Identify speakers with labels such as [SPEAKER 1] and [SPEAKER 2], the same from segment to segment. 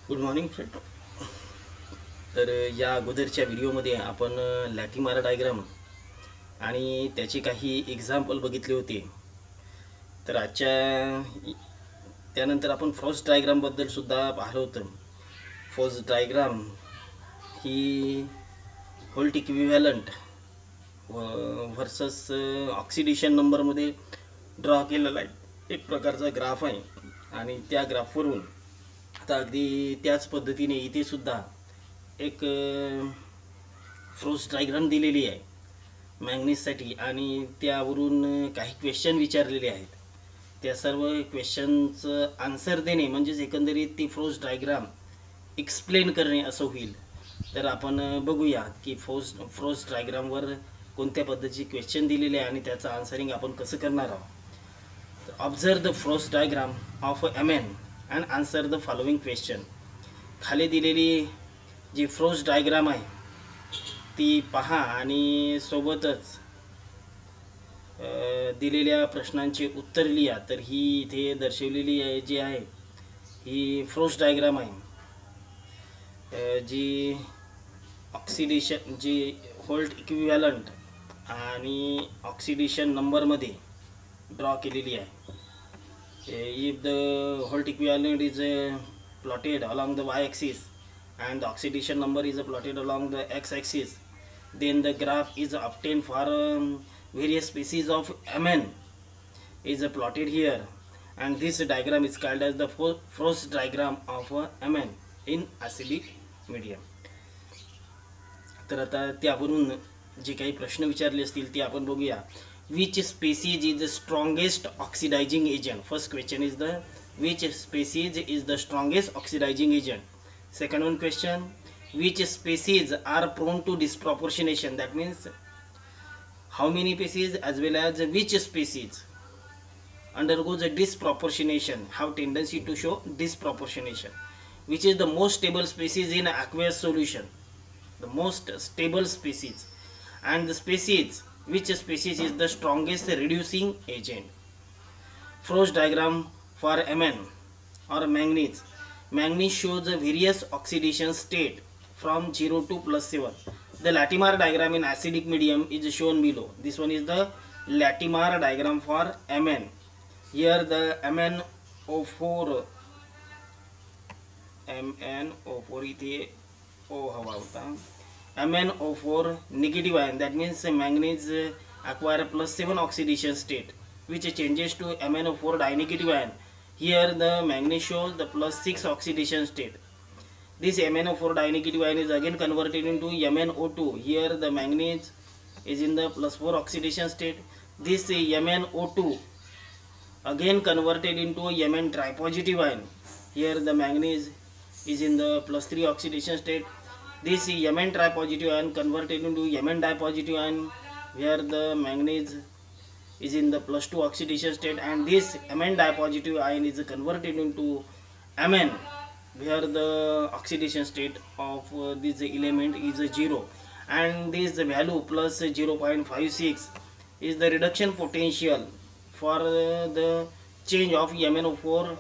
[SPEAKER 1] Good morning friend. तर या अगोदरच्या व्हिडिओमध्ये आपण लॅटिमार डायग्राम आणि त्याचे काही एक्झाम्पल बघितले होते. तर त्यानंतर आपण फ्रॉस्ट डायग्रामबद्दल सुद्धा पाहिलं होतं. फ्रॉस्ट डायग्राम ही होल्ट इक्विव्हॅलंट व्हर्सस ऑक्सिडेशन नंबरमध्ये ड्रॉ केलेला आहे एक प्रकारचा ग्राफ आहे. आणि त्या ग्राफवरून आता अगदी त्याच पद्धतीने इथे सुद्धा एक फ्रोस्ट डायग्राम दिलेली आहे मॅंगनीजसाठी आणि त्यावरून काही क्वेश्चन विचारलेले आहेत. त्या सर्व क्वेश्चनचं आन्सर देणे म्हणजेच एकंदरीत ती फ्रोस्ट डायग्राम एक्सप्लेन करणे असं होईल. तर आपण बघूया की फ्रोस्ट डायग्रामवर कोणत्या पद्धतीचे क्वेश्चन दिलेले आहे आणि त्याचं आन्सरिंग आपण कसं करणार आहोत. Observe the frost diagram of M N and answer the following question. खाली दिलेली जी फ्रोस्ट डायग्राम आहे ती पहा आणि सोबतच दिलेल्या प्रश्नांचे उत्तर लिहा. तर ही इथे दर्शवलेली आहे जी आहे ही फ्रोस्ट डायग्राम आहे, जी ऑक्सिडेशन जी होल्ट इक्विव्हॅलंट आणि ऑक्सिडेशन नंबरमध्ये ड्रॉ केलेली आहे. If the volt equivalent is plotted along the y-axis and the oxidation number is plotted along the x-axis, then the graph is obtained for various species of Mn is plotted here, and this diagram is called as the Frost diagram of Mn in acidic medium. तर आता त्यावरून जे काही प्रश्न विचारले असतील ते आपण बघूया. Which species is the strongest oxidizing agent. First question is the which species is the strongest oxidizing agent. Second one question, which species are prone to disproportionation. That means how many species as well as which species undergoes a disproportionation, have tendency to show disproportionation. Which is the most stable species in aqueous solution, the most stable species, and the species, which species is the strongest reducing agent. Frost diagram for Mn or manganese. Manganese shows the various oxidation state from 0 to +7. The Latimer diagram in acidic medium is shown below. This one is the Latimer diagram for Mn. Here the MnO4 इथे O हवा होता. MnO4 negative ion, that means manganese acquire +7 oxidation state which changes to MnO4 dinegative ion. Here the manganese shows the +6 oxidation state. This MnO4 dinegative ion is again converted into MnO2. Here the manganese is in the +4 oxidation state. This MnO2 again converted into Mn tripositive ion. Here the manganese is in the +3 oxidation state. This Mn tripositive ion converted into Mn dipositive ion, where the manganese is in the +2 oxidation state, and this Mn dipositive ion is converted into Mn, where the oxidation state of this element is 0, and this value plus 0.56 is the reduction potential for the change of MnO4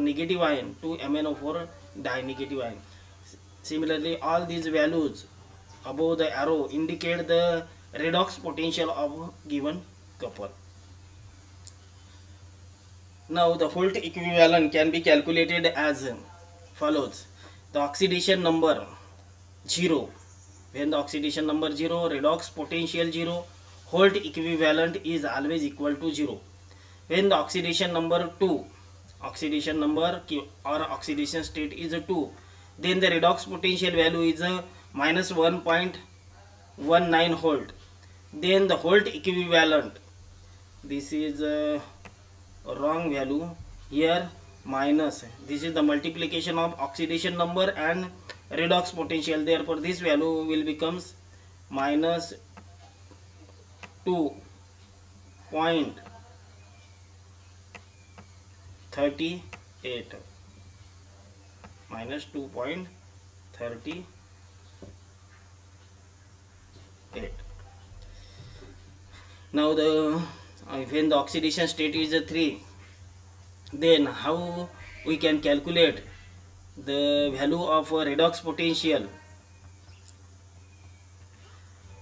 [SPEAKER 1] negative ion to MnO4 dinegative ion. Similarly, all these values above the arrow indicate the redox potential of a given couple. Now the Holt equivalent can be calculated as follows. The oxidation number 0, when the oxidation number 0, redox potential 0, Holt equivalent is always equal to 0. When the oxidation number 2, oxidation number or oxidation state is 2, then the redox potential value is minus 1.19 Holt. Then the Holt equivalent, this is wrong value here, minus, this is the multiplication of oxidation number and redox potential, therefore this value will becomes minus 2.38, minus 2.38. Now the when the oxidation state is 3, then how we can calculate the value of redox potential.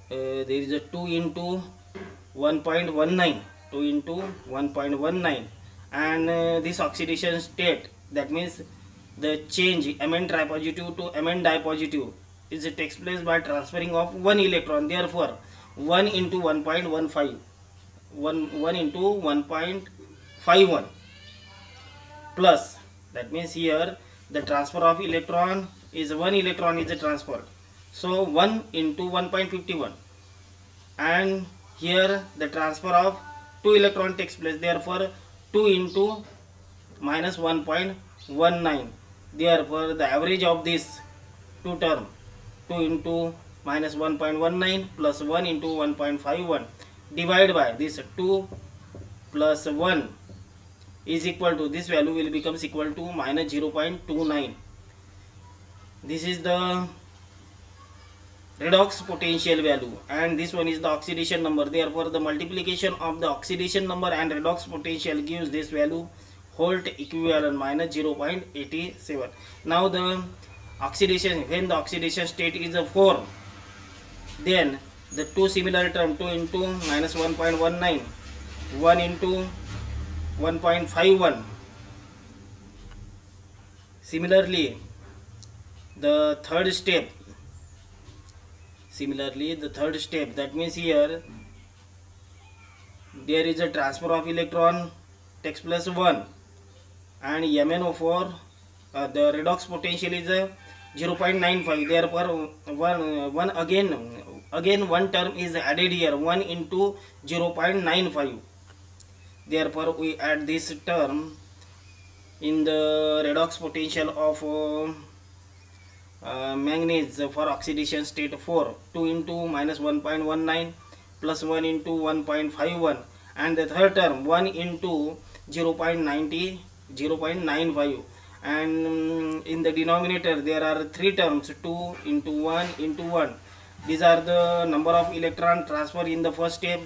[SPEAKER 1] There is a 2 into 1.19, 2 into 1.19, and this oxidation state, that means the change Mn tripositive to Mn dipositive is takes place by transferring of one electron. Therefore 1 into 1.15, 1 into 1.51 plus, that means here the transfer of electron is 1 electron is transferred, so 1 into 1.51, and here the transfer of 2 electron takes place, therefore 2 into minus 1.19. Therefore the average of this two term, 2 into minus 1.19 plus 1 into 1.51 divided by this 2 plus 1 is equal to, this value will becomes equal to minus 0.29. This is the redox potential value, and this one is the oxidation number. Therefore the multiplication of the oxidation number and redox potential gives this value Holt equivalent minus 0.87. Now the oxidation, when the oxidation state is a 4, then the two similar term, 2 into minus 1.19, 1 into 1.51. Similarly the third step, that means here there is a transfer of electron takes place 1, and MnO4 the redox potential is 0.95. therefore one again one term is added here, 1 into 0.95. therefore we add this term in the redox potential of manganese for oxidation state 4, 2 into minus 1.19 plus 1 into 1.51, and the third term 1 into 0.95, and in the denominator there are three terms, 2 into 1 into 1. These are the number of electron transfer in the first step,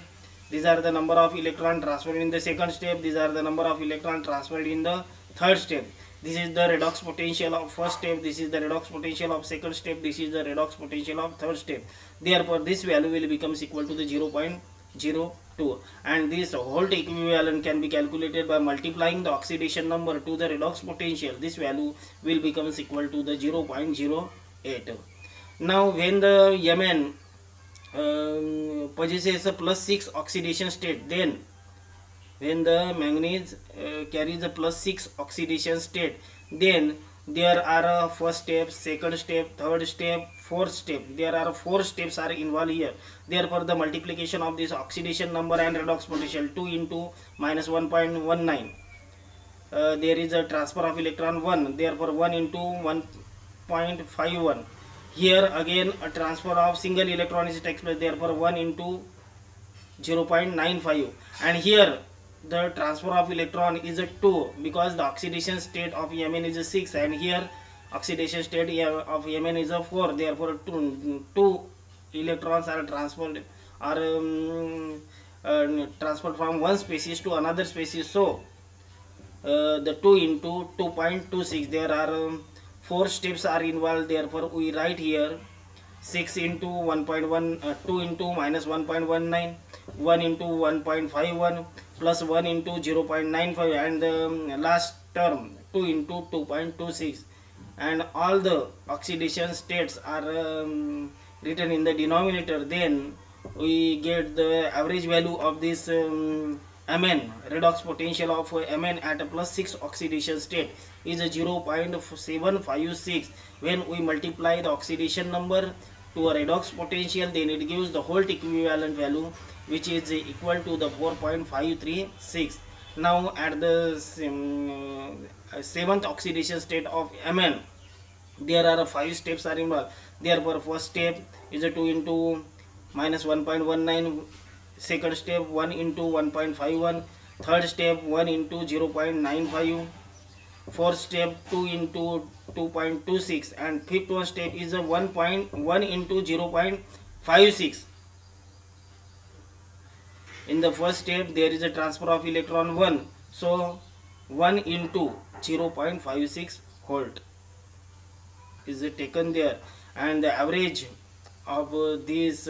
[SPEAKER 1] these are the number of electron transferred in the second step, these are the number of electron transferred in the third step. This is the redox potential of first step, this is the redox potential of second step, this is the redox potential of third step. Therefore this value will becomes equal to the 0.02, and this Holt equivalent can be calculated by multiplying the oxidation number to the redox potential. This value will becomes equal to the 0.08. Now when the Mn possesses a plus 6 oxidation state, then when the manganese carries a plus 6 oxidation state, then there are first step, second step, third step, fourth step. There are 4 steps are involved here. Therefore the multiplication of this oxidation number and redox potential, 2 into minus 1.19, there is a transfer of electron 1, therefore 1 into 1.51. Here again a transfer of single electron is takes place, therefore 1 into 0.95, and here the transfer of electron is a 2, because the oxidation state of Mn is a 6, and here oxidation state of Mn is a 4, therefore two electrons are transferred transferred from one species to another species. So the 2 into 2.26, there are 4 steps are involved, therefore we write here 6 into 1.1, 2 into minus 1.19, 1 into 1.51 plus 1 into 0.95, and the last term 2 into 2.26, and all the oxidation states are written in the denominator. Then we get the average value of this Mn, redox potential of Mn at a plus 6 oxidation state is a 0.756. When we multiply the oxidation number to a redox potential, then it gives the Holt equivalent value, which is equal to the 4.536. Now at the 7th oxidation state of Mn, there are 5 steps are involved. Therefore first step is a 2 into minus 1.19, second step 1 into 1.51, third step 1 into 0.95, fourth step 2 into 2.26, and fifth one step is a 1.1 into 0.56. In the first step there is a transfer of electron 1, so 1 into 0.56 volt is taken there, and the average of this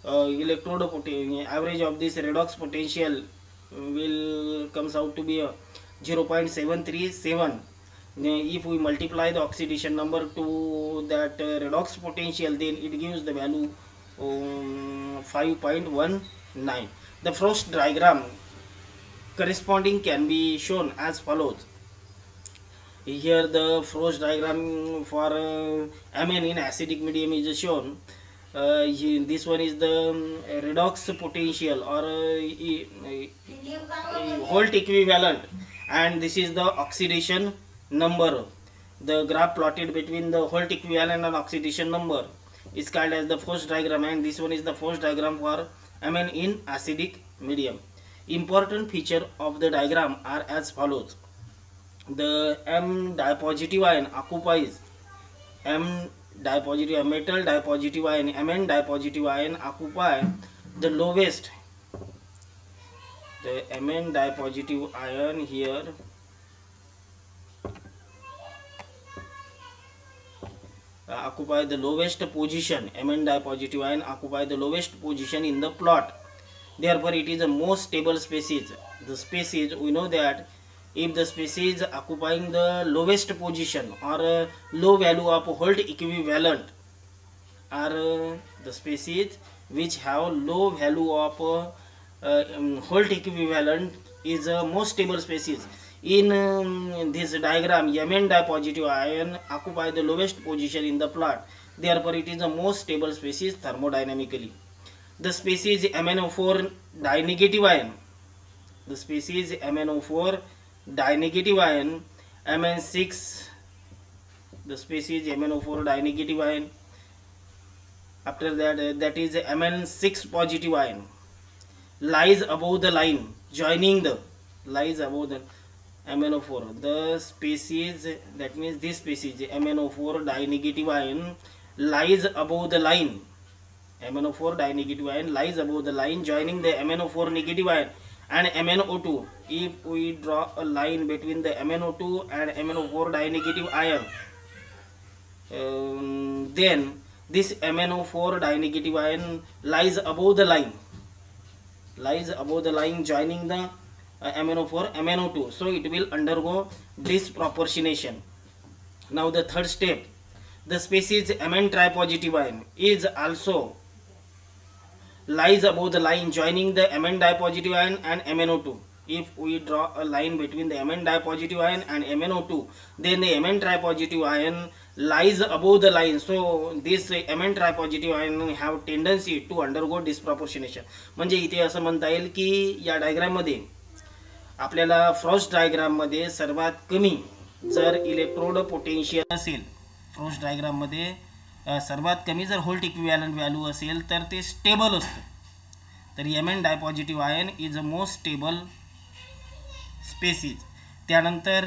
[SPEAKER 1] average of this redox potential will comes out to be 0.737. If we multiply the oxidation number to that redox potential, then it gives the value 5.19. The Frost diagram corresponding can be shown as follows. Here the Frost diagram for amine in acidic medium is shown. This one is the redox potential or Holt equivalent, and this is the oxidation number. The graph plotted between the Holt equivalent and oxidation number is called as the Frost diagram, and this one is the Frost diagram for amine in acidic medium. Important feature of the diagram are as follows. The M dipositive ion occupies metal dipositive ion, Mn dipositive ion occupy the lowest. The Mn dipositive ion here occupy the lowest position. Mn dipositive ion occupy the lowest position in the plot. Therefore, it is the most stable species. The species, we know that if the species occupying the lowest position or low value of Holt equivalent are the species which have low value of Holt equivalent is a most stable species. In this diagram, Mn dipositive ion occupy the lowest position in the plot. Therefore, it is the most stable species thermodynamically. The species MnO4 dinegative ion. The species MnO4 dinegative ion, Mn6. The species MnO4 dinegative ion. After that, that is Mn6 positive ion. Lies above the line, joining the lies above the MnO4. The species, that means this species MnO4 dinegative ion lies above the line. MnO4 dinegative ion lies above the line joining the MnO4 negative ion and MnO2. If we draw a line between the MnO2 and MnO4 dinegative ion, then this MnO4 dinegative ion lies above the line, joining the MnO4 MnO2, so it will undergo disproportionation. Now the third step, the species Mn tripositive ion is also lies above the line joining the Mn dipositive ion and MnO2. If we draw a line between the Mn dipositive ion and MnO2, then the Mn tripositive ion lies above the line. So this Mn tripositive ion have tendency to undergo disproportionation. म्हणजे इथे असं म्हणता येईल की या diagram मध्ये आपल्याला Frost diagram मध्ये सर्वात कमी जर इलेक्ट्रोड पोटेन्शियल असेल, फ्रॉस्ट डायग्राम मध्ये सर्वात कमी जर होल्ट इक्विव्हॅलंट व्हॅल्यू असेल तर ते स्टेबल असतं. तर Mn dipositive ion is a most stable species. त्यानंतर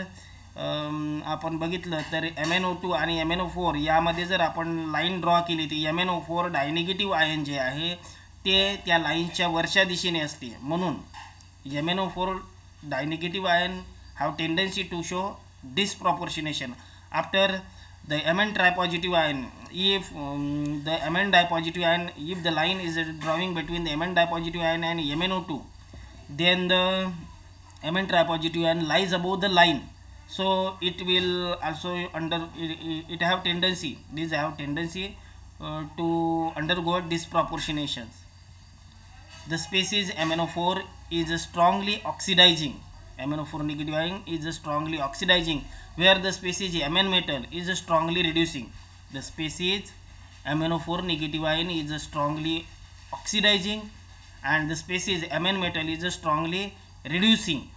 [SPEAKER 1] आपण बघितलं तर MnO2 आणि MnO4 यामध्ये जर आपण लाईन ड्रॉ केली तर MnO4 डायनेगेटिव्ह आयन जे आहे ते त्या लाईनच्या वरच्या दिशेने असते. म्हणून MnO4 dinegative ion have tendency to show disproportionation after the Mn tripositive ion. If the Mn dipositive ion, if the line is drawing between the Mn dipositive ion and MnO2, then the Mn tripositive ion lies above the line, so it will also it have tendency, these have tendency to undergo disproportionations. The species MnO4 is strongly oxidizing. MnO4 negative ion is strongly oxidizing, where the species Mn metal is strongly reducing. The species MnO4 negative ion is strongly oxidizing and the species Mn metal is strongly reducing.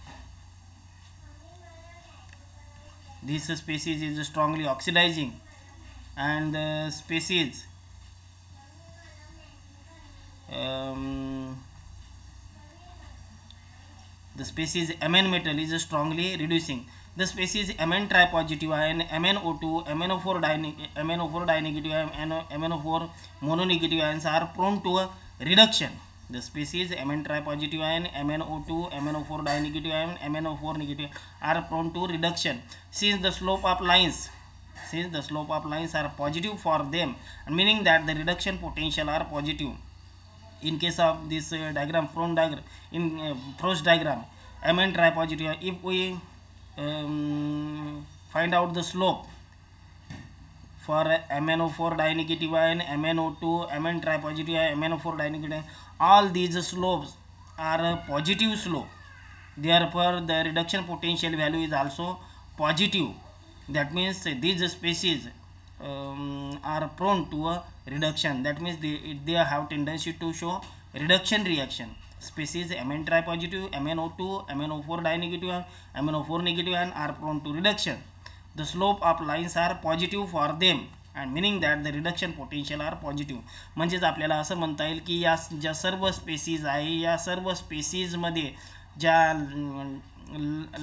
[SPEAKER 1] This species is strongly oxidizing and the species Mn metal is strongly reducing. The species Mn tripositive ion, MnO2, MnO4 dinegative ion and MnO4 mononegative ions are prone to a reduction. The species Mn tripositive ion, MnO2, MnO4 dinegative ion, MnO4 negative are prone to reduction since the slope of lines are positive for them, meaning that the reduction potential are positive. In case of this diagram, Frost diagram, Mn tripositive, if we find out the slope for MnO4 dinegative ion, MnO2, Mn tripositive ion, MnO4 dinegative ion, all these slopes are a positive slope. Therefore, the reduction potential value is also positive. That means these species are prone to a reduction. That means they have tendency to show reduction reaction. Species Mn tripositive, MnO2, MnO4 dinegative, MnO4 negative ion are prone to reduction. The slope of lines are positive for them, and meaning that the reduction potential are positive. म्हणजेच आपल्याला असं म्हणता येईल की या ज्या सर्व species आहे, या सर्व स्पेसीजमध्ये ज्या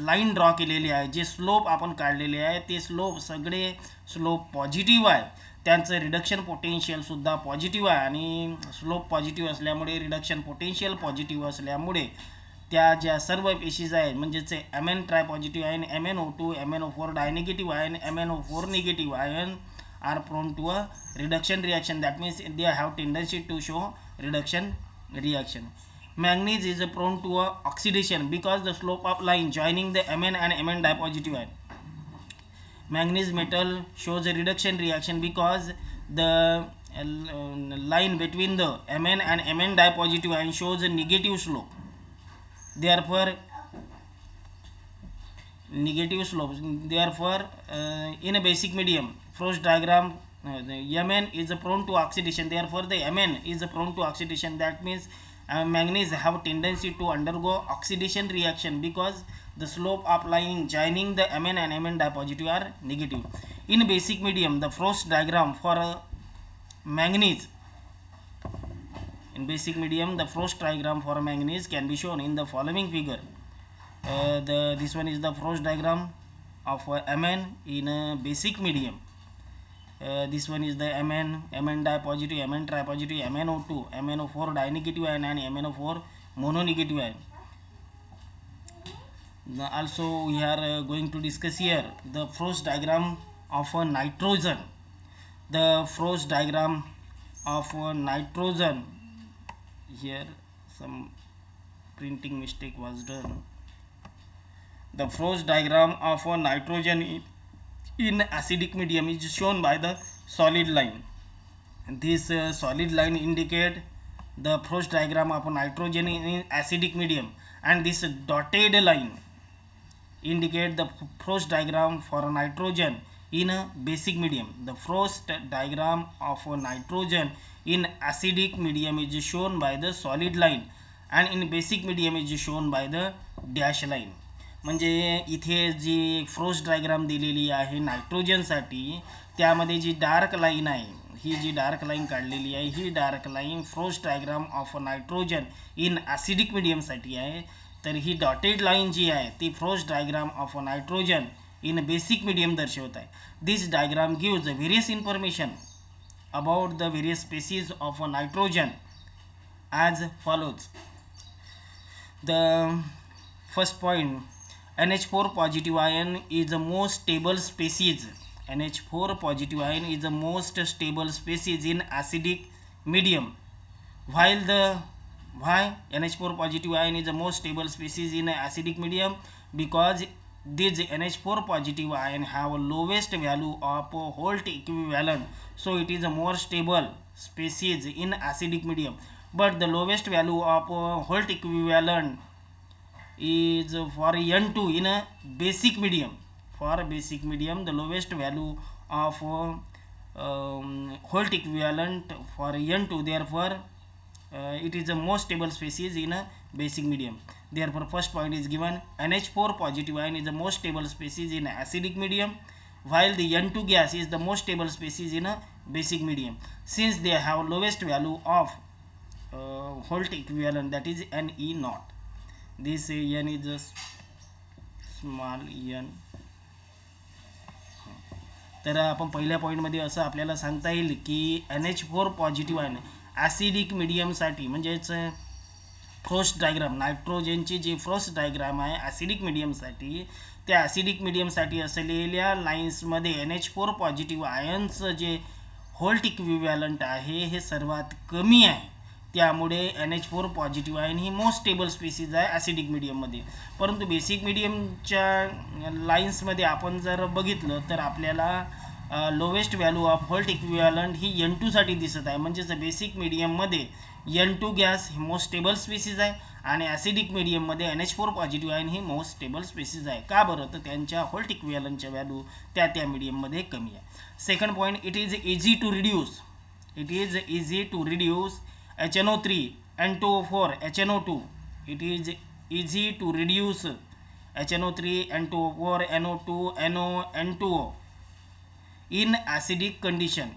[SPEAKER 1] लाईन ड्रॉ केलेली आहे, जे स्लोप आपण काढलेले आहे, ते स्लोप सगळे स्लोप पॉझिटिव्ह आहे. त्यांचं रिडक्शन पोटेन्शियल सुद्धा पॉझिटिव्ह आहे, आणि स्लोप पॉझिटिव्ह असल्यामुळे रिडक्शन पोटेन्शियल पॉझिटिव्ह असल्यामुळे त्या ज्या सर्व पेशीज आहेत, म्हणजेच Mn tripositive ion, MnO2, MnO4 dinegative ion, MnO4 negative ion are prone to a reduction reaction. That means they have tendency to show reduction reaction. Manganese is prone to a oxidation because the slope of line joining the Mn and Mn dipositive ion. Manganese metal shows a reduction reaction because the line between the Mn and Mn dipositive ion shows a negative slope. Therefore, in a basic medium, Frost diagram, Mn is prone to oxidation. Therefore, the Mn is prone to oxidation. That means manganese have tendency to undergo oxidation reaction because the slope of line joining the Mn and Mn dipositive are negative. In basic medium, the Frost diagram for manganese. In basic medium, the Frost diagram for manganese can be shown in the following figure. This one is the Frost diagram of Mn in a basic medium. This one is the Mn dipositive, Mn tripositive, MnO2, MnO4 dinegative ion, and MnO4 mononegative ion. Also, we are going to discuss here the Frost diagram of nitrogen. The Frost diagram of nitrogen. Here some printing mistake was done. The Frost diagram of nitrogen in acidic medium is shown by the solid line. This solid line indicate the Frost diagram of nitrogen in acidic medium, and this dotted line indicate the Frost diagram for nitrogen in a basic medium. The Frost diagram of nitrogen in acidic medium is shown by the solid line, and in basic medium is shown by the dash line. म्हणजे इथे जी Frost diagram दिलेली आहे नायट्रोजनसाठी, त्यामध्ये जी dark line आहे, ही जी dark line काढलेली आहे, ही dark line Frost diagram of nitrogen in acidic मीडियमसाठी आहे. तर ही डॉटेड लाईन जी आहे ती Frost diagram of nitrogen in basic medium दर्शवत आहे. This diagram gives various information about the various species of nitrogen as follows. The first point, NH4 positive ion is the most stable species. NH4 positive ion is the most stable species in acidic medium. Why NH4 positive ion is the most stable species in acidic medium? Because these NH4 positive ion have lowest value of Holt equivalent, so it is a more stable species in acidic medium. But the lowest value of Holt equivalent is for N2 in a basic medium. For basic medium, the lowest value of Holt equivalent for N2. Therefore, it is the most stable species in a basic medium. Therefore, first point is given. NH4 positive ion is the most stable species in acidic medium, while the N2 gas is the most stable species in a basic medium, since they have lowest value of Holt equivalent, that is Ne0. This N is a small n. तर आपण पहिल्या पॉईंटमध्ये असं आपल्याला सांगता येईल की NH4 positive ion acidic मीडियमसाठी, म्हणजेच Frost diagram, नायट्रोजनची जी फ्रोस्ट डायग्राम आहे ॲसिडिक मिडियमसाठी, त्या ॲसिडिक मिडियमसाठी असलेल्या लाईन्समध्ये NH4 पॉझिटिव्ह आयन्सचं जे होल्ट इक्विव्हॅलंट आहे हे सर्वात कमी आहे. त्यामुळे NH4 पॉझिटिव्ह आयन ही मोस्ट स्टेबल स्पीसीज आहे ॲसिडिक मिडियममध्ये. परंतु बेसिक मिडियमच्या लाईन्समध्ये आपण जर बघितलं तर आपल्याला lowest value of volt equivalent ही N2 साठी दिसत आहे. म्हणजेच बेसिक मिडियममध्ये N2 गॅस ही मोस्ट स्टेबल स्पीसीज आहे आणि ॲसिडिक मिडियममध्ये NH4 पॉझिटिव्ह आयन ही मोस्ट स्टेबल स्पीसीज आहे. का बरं? तर त्यांच्या होल्ट इक्विव्हॅलंटच्या व्हॅल्यू त्या मिडियममध्ये कमी आहे. Second point, it is easy to reduce HNO3 N2O4 HNO2. It is easy to reduce HNO3 N2O4 NO2 NO N2O in acidic condition.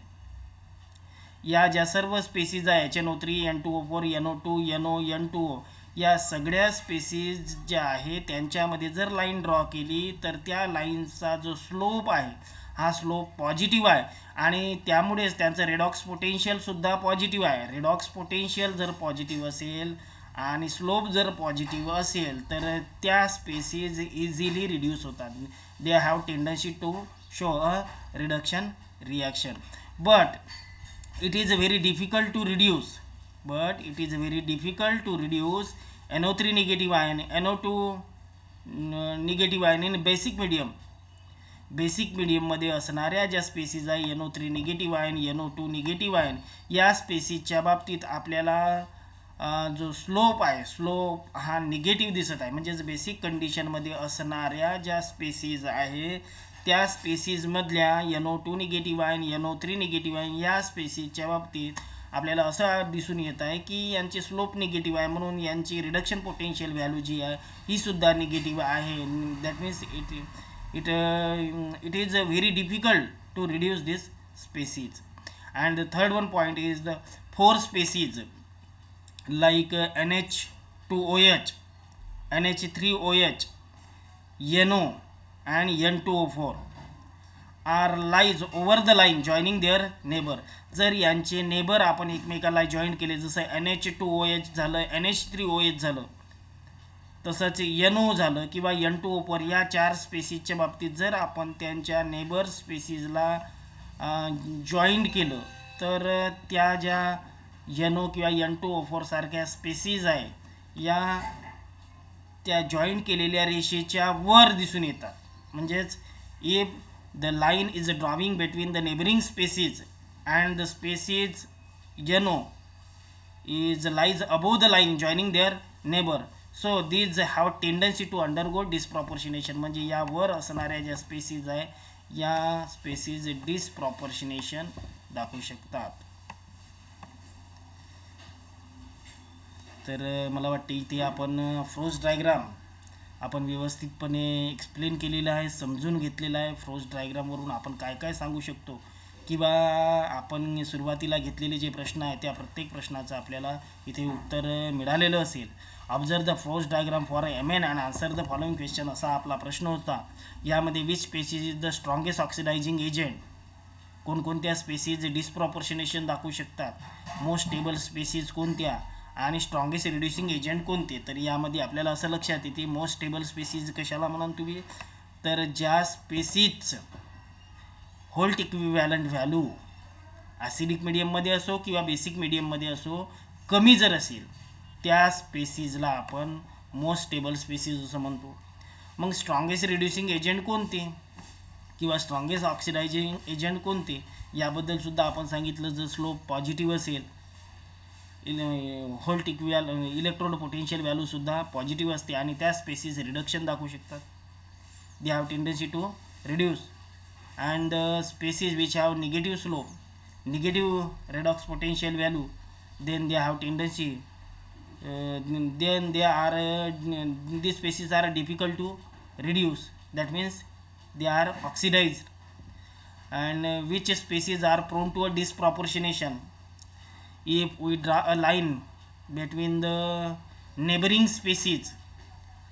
[SPEAKER 1] या ज्या सर्व स्पेसीज आहे HNO3 N2O4 NO2 NO N2O या सगळ्या species ज्या आहे त्यांच्यामध्ये जर लाईन ड्रॉ केली तर त्या लाईनचा जो स्लोप आहे हा स्लोप पॉझिटिव्ह आहे आणि त्यामुळेच त्यांचं रेडॉक्स पोटेन्शियल सुद्धा पॉझिटिव्ह आहे. रेडॉक्स पोटेन्शियल जर पॉझिटिव्ह असेल आणि स्लोप जर पॉझिटिव्ह असेल तर त्या स्पेसीज इझिली रिड्यूस होतात. They have tendency to show a reduction reaction. But it is very difficult to reduce NO3 negative ion NO2 negative ion in basic medium मध्ये असणाऱ्या ज्या स्पेसीज आहे NO3 negative ion NO2 negative ion या स्पेसीजच्या बाबतीत आपल्याला जो slope आहे slope हा निगेटिव्ह दिसत आहे. म्हणजे बेसिक कंडिशनमध्ये असणाऱ्या ज्या स्पेसीज आहे त्या स्पेसीजमधल्या NO2 negative ion NO3 negative ion या स्पेसीजच्या बाबतीत आपल्याला असं दिसून येत आहे की यांचे स्लोप निगेटिव्ह आहे म्हणून यांची रिडक्शन पोटेन्शियल व्हॅल्यू जी आहे ही सुद्धा निगेटिव्ह आहे. That means it is very difficult to reduce this species. And the third one point is the 4 species like NH2OH NH3OH NO and N2O4 are lies over the line joining their neighbor. जर यांचे neighbour आपण एकमेकाला joint केले जसं NH2OH झालं NH3OH झालं तसंच NO झालं किंवा N2O4 या 4 स्पेसीजच्या बाबतीत जर आपण त्यांच्या नेबर स्पेसीजला जॉईंट केलं तर त्या ज्या NO किंवा N2O4 सारख्या स्पेसीज आहे या त्या जॉईंट केलेल्या रेषेच्या वर दिसून येतात. म्हणजेच if the line is drawing between the neighboring species and the species NO is lies above the line joining their neighbor, so these have tendency to undergo disproportionation. म्हणजे या वर असणाऱ्या ज्या स्पेसीज आहे या स्पेसीज डिस्प्रॉपोर्शनेशन दाखवू शकतात. तर मला वाटते इथे आपण फ्रोस्ट डायग्राम आपण व्यवस्थितपणे एक्सप्लेन केलेलं आहे, समजून घेतलेलं आहे. फ्रोस्ट डायग्रामवरून आपण काय काय सांगू शकतो किंवा आपण सुरुवातीला घेतलेले जे प्रश्न आहेत त्या प्रत्येक प्रश्नाचं आपल्याला इथे उत्तर मिळालेलं असेल. Observe the frost diagram for MN and answer the following question असा आपला प्रश्न होता. यामध्ये which species is the strongest oxidizing agent, कोणकोणत्या स्पेसीज डिस्प्रॉपोर्शनेशन दाखवू शकतात, मोस्ट स्टेबल स्पेसीज कोणत्या आणि स्ट्रॉंगेस्ट रिड्युसिंग एजंट कोणते. तर यामध्ये आपल्याला असं लक्षात येते मोस्ट स्टेबल स्पेसीज कशाला म्हणाल तुम्ही तर ज्या species volt equivalent value acidic मिडियममध्ये असो किंवा बेसिक मिडियममध्ये असो कमी जर असेल त्या स्पेसीजला आपण मोस्ट स्टेबल स्पेसीज असं म्हणतो. मग स्ट्रॉंगेस्ट रिड्युसिंग एजंट कोणते किंवा स्ट्रॉंगेस्ट ऑक्सिडायझिंग एजंट कोणते याबद्दल सुद्धा आपण सांगितलं. जर स्लोप पॉझिटिव्ह असेल होल्ट इलेक्ट्रोड पोटेन्शियल व्हॅल्यू सुद्धा पॉझिटिव्ह असते आणि त्या स्पेसीज रिडक्शन दाखवू शकतात. They have tendency to reduce and the species which have negative slope negative redox potential value then they have tendency then they are these species are difficult to reduce, that means they are oxidized. And which species are prone to a disproportionation, if we draw a line between the neighboring species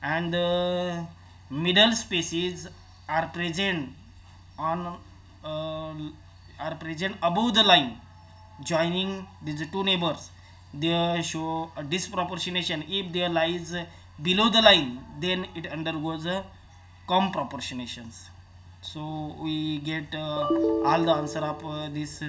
[SPEAKER 1] and the middle species are present on are present above the line joining these two neighbors, they show a disproportionation. If there lies below the line, then it undergoes a comproportionations. So we get all the answer of this